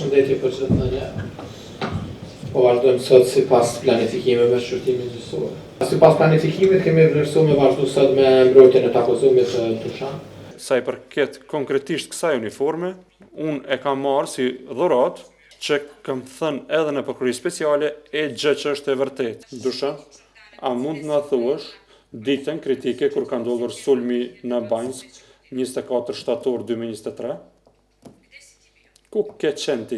Përshëndetje për çdo thënie. Po vazhdojmë sot sipas planifikimeve shqyrtimit gjyqësor. Sipas planifikimit kemi vlerësuar me vazhdu sot me mbrojtjen e takuzumit të Dushan. Sa i përket konkretisht kësaj uniforme, unë e kam marrë si dhuratë që kam thënë edhe në prokurori speciale e gjë që është e vërtet. Dushan, a mund na thuash ditën kritike kur ka ndodhur sulmi në Banjsk 24 shtator 2023? Ku ke qenë ti?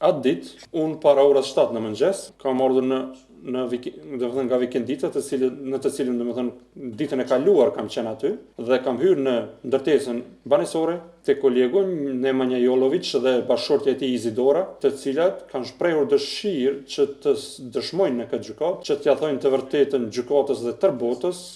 Atë ditë, unë para orës 7 në mëngjes, kam ardhur nga vikendita në të cilën ditën e kaluar kam qenë aty dhe kam hyrë në ndërtesën banesore te kolegu Nemanja Jolović dhe bashkëshortja e tij Izidora, të cilat kanë shprehur dëshirë që të dëshmojnë në këtë gjykatë, që t'ia thojnë të vërtetën gjykatës dhe tërë botës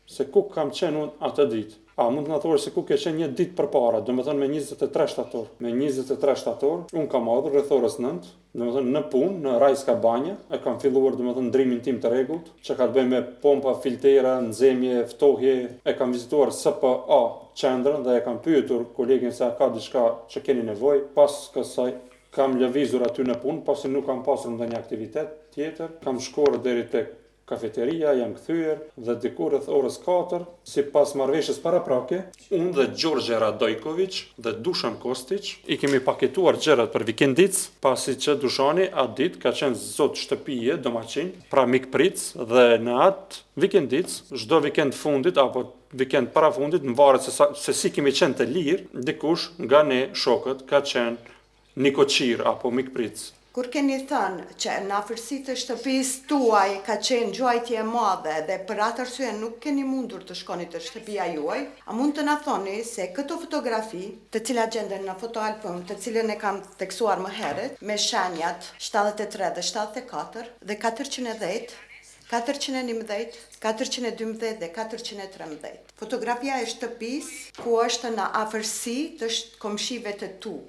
se ku kam qenë unë atë ditë. A mund të na thuash se ku ke qenë një ditë përpara, domethënë me 23 shtator. Me 23 shtator, unë kam ardhur rreth orës 9, domethënë në punë, në Rajska Banja, e kam filluar domethënë ndrimin tim të rregullt, që ka të bëjë me pompa, filtera, nxemje, ftohje, e kam vizituar SPA qendrën dhe e kam pyetur kolegin se a ka diçka që keni nevojë. Pas kësaj kam lëvizur aty në punë, pasi nuk kam pasur ndonjë aktivitet tjetër, kam shkuar deri tek kafeteria, jam kthyer dhe diku rreth orës 4, sipas marrëveshjes paraprake, unë dhe Gjorgje Radojković dhe Dušan Kostić i kemi paketuar gjërat për vikendicë, pasi që Dušani atë ditë ka qenë zot shtëpie, domaçin, pra mikpric dhe në atë vikendicë, çdo vikend fundit apo vikend para fundit, në varet se si kemi qenë të lirë, dikush nga ne shokët ka qenë nikoqir apo mikpric. Kur keni thënë që në afërsi të shtëpisë tuaj ka qenë gjuajtje e madhe dhe për atë arsye nuk keni mundur të shkoni te shtëpia juaj, a mund të na thoni se këto fotografi, të cilat gjenden në fotoalbum, të cilën e kam teksuar më herët, me shenjat 73 dhe 74 dhe 410, 411, 412 dhe 413. Fotografia e shtëpisë ku është në afërsi të komshive të tu,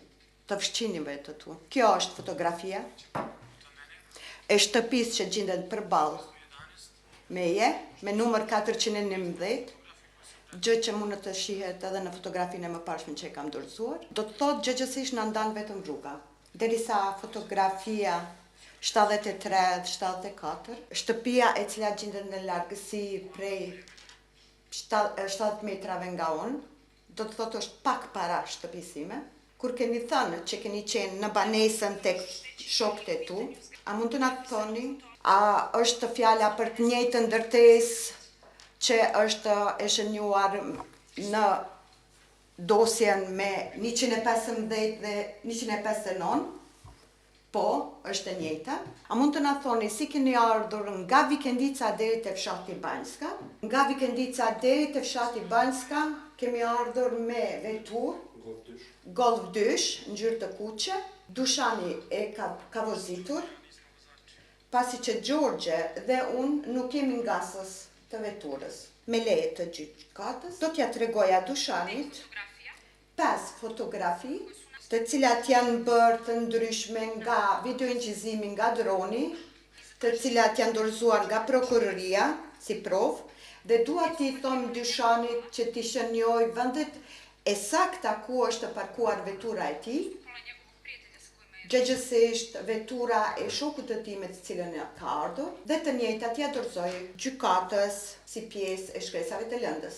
të fshqinjve të tu. Kjo është fotografia e shtëpisë që gjendet përballë meje, me numër 411, gjë që mund të shihet edhe në fotografinë e mëparshme që e kam dorëzuar. Do të thotë gjëgjësisht na ndan vetëm rruga. Derisa fotografia 73 dhe 74, shtëpia e cila gjendet në largësi prej 7 metrave nga unë, do të thotë është pak para shtëpisë ime. Kur keni thënë që keni qenë në banesën tek shokët e tu, a mund të na thoni, a është fjala për të njëjtën ndërtesë që është e shënjuar në dosjen me 115 dhe 159? Po, është e njëjta. A mund të na thoni si keni ardhur nga Vikendica deri te fshati Banjska? Nga Vikendica deri te fshati Banjska kemi ardhur me veturë Golf 2 ngjyrë të kuqe. Dušani e ka vozitur, pasi që Gjorgje dhe unë nuk kemi ngasës të veturës. Me leje të gjykatës, do t'ja tregoja Dušanit 5 fotografi, të cilat janë bërë të ndryshme nga videoinqizimi nga droni, të cilat janë dorëzuar nga prokuroria si provë, dhe dua t'i them Dušanit që t'i shënjoj vendet e sakta ku është parkuar vetura e tij, gjëgjësisht vetura e shokut të tij me të cilën ka ardhur, dhe të njëjtat t'ia dorëzoj gjykatës si pjesë e shkresave të lëndës.